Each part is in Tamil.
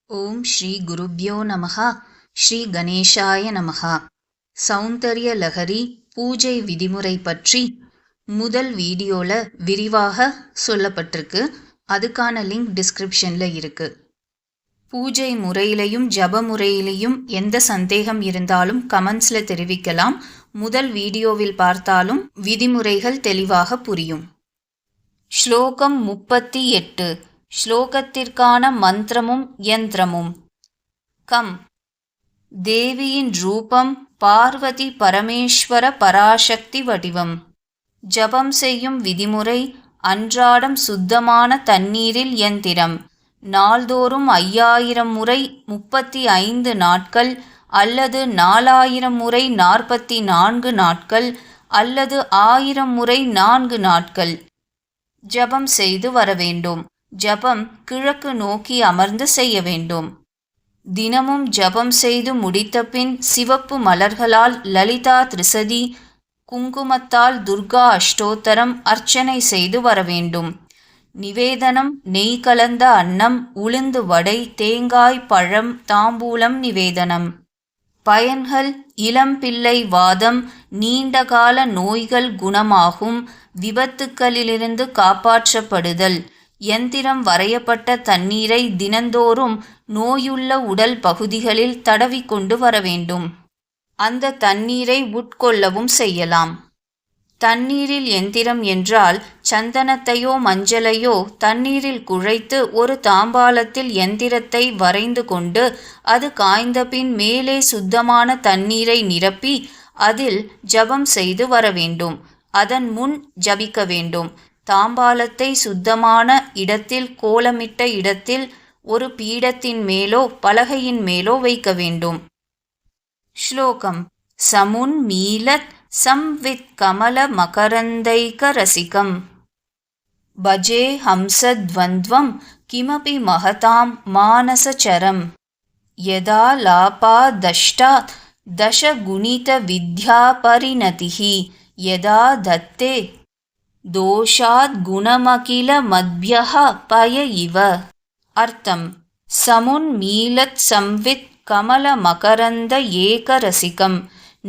ஓம் ஸ்ரீ குருப்யோ நமஹ. ஸ்ரீ கணேஷாய நமஹ. சௌந்தர்ய லஹரி பூஜை விதிமுறை பற்றி முதல் வீடியோல விரிவாக சொல்லப்பட்டிருக்கு. அதுக்கான லிங்க் டிஸ்கிரிப்ஷன்ல இருக்கு. பூஜை முறையிலையும் ஜப முறையிலையும் எந்த சந்தேகம் இருந்தாலும் கமெண்ட்ஸ்ல தெரிவிக்கலாம். முதல் வீடியோவில் பார்த்தாலும் விதிமுறைகள் தெளிவாக புரியும். ஸ்லோகம் 38. ஸ்லோகத்திற்கான மந்திரமும் யந்திரமும். கம். தேவியின் ரூபம் பார்வதி பரமேஸ்வர பராசக்தி வடிவம். ஜபம் செய்யும் விதிமுறை: அன்றாடம் சுத்தமான தண்ணீரில் யந்திரம். நாள்தோறும் 5000 முறை 35 நாட்கள் அல்லது 4000 முறை 44 நாட்கள் அல்லது 1000 முறை 4 நாட்கள் ஜபம் செய்து வர வேண்டும். ஜபம் கிழக்கு நோக்கி அமர்ந்து செய்ய வேண்டும். தினமும் ஜபம் செய்து முடித்தபின் சிவப்பு மலர்களால் லலிதா திரிசதி, குங்குமத்தால் துர்கா அஷ்டோத்தரம் அர்ச்சனை செய்து வர வேண்டும். நிவேதனம்: நெய் கலந்த அன்னம், உளுந்து வடை, தேங்காய், பழம், தாம்பூலம் நிவேதனம். பயன்கள்: இளம்பிள்ளை வாதம், நீண்டகால நோய்கள் குணமாகும், விபத்துக்களிலிருந்து காப்பாற்றப்படுதல். யந்திரம் வரையப்பட்ட தண்ணீரை தினந்தோறும் நோயுள்ள உடல் பகுதிகளில் தடவிக்கொண்டு வர வேண்டும். அந்த தண்ணீரை உட்கொள்ளவும் செய்யலாம். தண்ணீரில் யந்திரம் என்றால் சந்தனத்தையோ மஞ்சளையோ தண்ணீரில் குழைத்து ஒரு தாம்பாளத்தில் யந்திரத்தை வரைந்து கொண்டு அது காய்ந்தபின் மேலே சுத்தமான தண்ணீரை நிரப்பி அதில் ஜபம் செய்து வர வேண்டும். அதன் முன் ஜபிக்க வேண்டும். தாம்பாளத்தை சுத்தமான இடத்தில், கோலமிட்ட இடத்தில், ஒரு பீடத்தின் மேலோ பலகையின் மேலோ வைக்க வேண்டும். ஸ்லோகம். சமுன்மீலத் சம்வித் கமல மகரந்தைக ரசிகம். பஜே ஹம்சத்வந்த்வம் கிமபி மகதாம் மானசச்சரம். யதா லாபாதஷ்டா தசகுணித வித்யா பரிணதிஹி யதா தத்தே தோஷாத் குணமகில மத்யஹ பய இவ. அர்த்தம்: சமுன்மீலத் சம்வித் கமல மகரந்த ஏக ரசிகம்.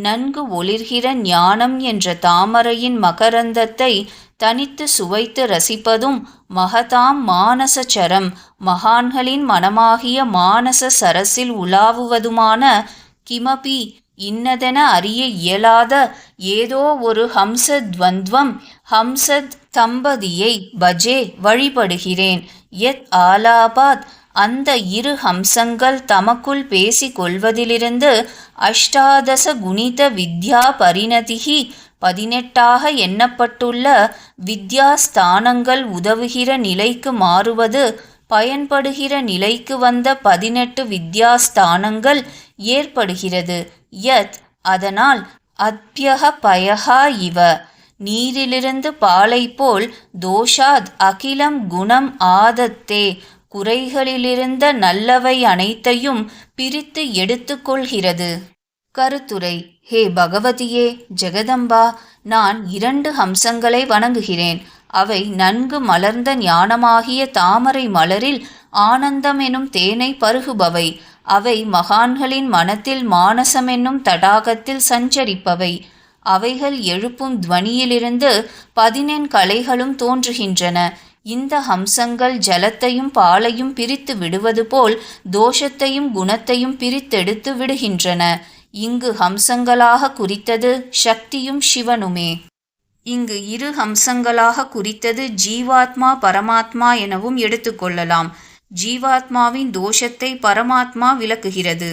நன்கு ஒளிர்கிற ஞானம் என்ற தாமரையின் மகரந்தத்தை தனித்து சுவைத்து ரசிப்பதும், மகதாம் மானசச்சரம் மகான்களின் மனமாகிய மானச சரசில் உலாவுவதுமான, கிமபி இன்னதென அறிய இயலாத ஏதோ ஒரு ஹம்சத்வந்த்வம் ஹம்சத் தம்பதியை பஜே வழிபடுகிறேன். யத் ஆலாபாத் அந்த இரு ஹம்சங்கள் தமக்குள் பேசிக் கொள்வதிலிருந்து அஷ்டாதச குணித வித்யா பரிணதிஹி 18 எண்ணப்பட்டுள்ள வித்யாஸ்தானங்கள் உதவுகிற நிலைக்கு மாறுவது, பயன்படுகிற நிலைக்கு வந்த 18 வித்யாஸ்தானங்கள் ஏற்படுகிறது. யத் அதனால், அத்யஹ பயஹா இவ நீரிலிருந்து பாலை போல், தோஷாத் அகிலம் குணம் ஆதத்தே குறைகளிலிருந்த நல்லவை அனைத்தையும் பிரித்து எடுத்துக்கொள்கிறது. கருத்துரை: ஹே பகவதியே, ஜெகதம்பா, நான் 2 ஹம்சங்களை வணங்குகிறேன். அவை நன்கு மலர்ந்த ஞானமாகிய தாமரை மலரில் ஆனந்தம் எனும் தேனை பருகுபவை. அவை மகான்களின் மனத்தில் மானசமென்னும் தடாகத்தில் சஞ்சரிப்பவை. அவைகள் எழுப்பும் துவனியிலிருந்து 14 கலைகளும் தோன்றுகின்றன. இந்த ஹம்சங்கள் ஜலத்தையும் பாலையும் பிரித்து விடுவது போல் தோஷத்தையும் குணத்தையும் பிரித்தெடுத்து விடுகின்றன. இங்கு ஹம்சங்களாக குறித்தது சக்தியும் சிவனுமே. இங்கு 2 ஹம்சங்களாக குறித்தது ஜீவாத்மா பரமாத்மா எனவும் எடுத்துக்கொள்ளலாம். ஜீவாத்மாவின் தோஷத்தை பரமாத்மா விலக்குகிறது.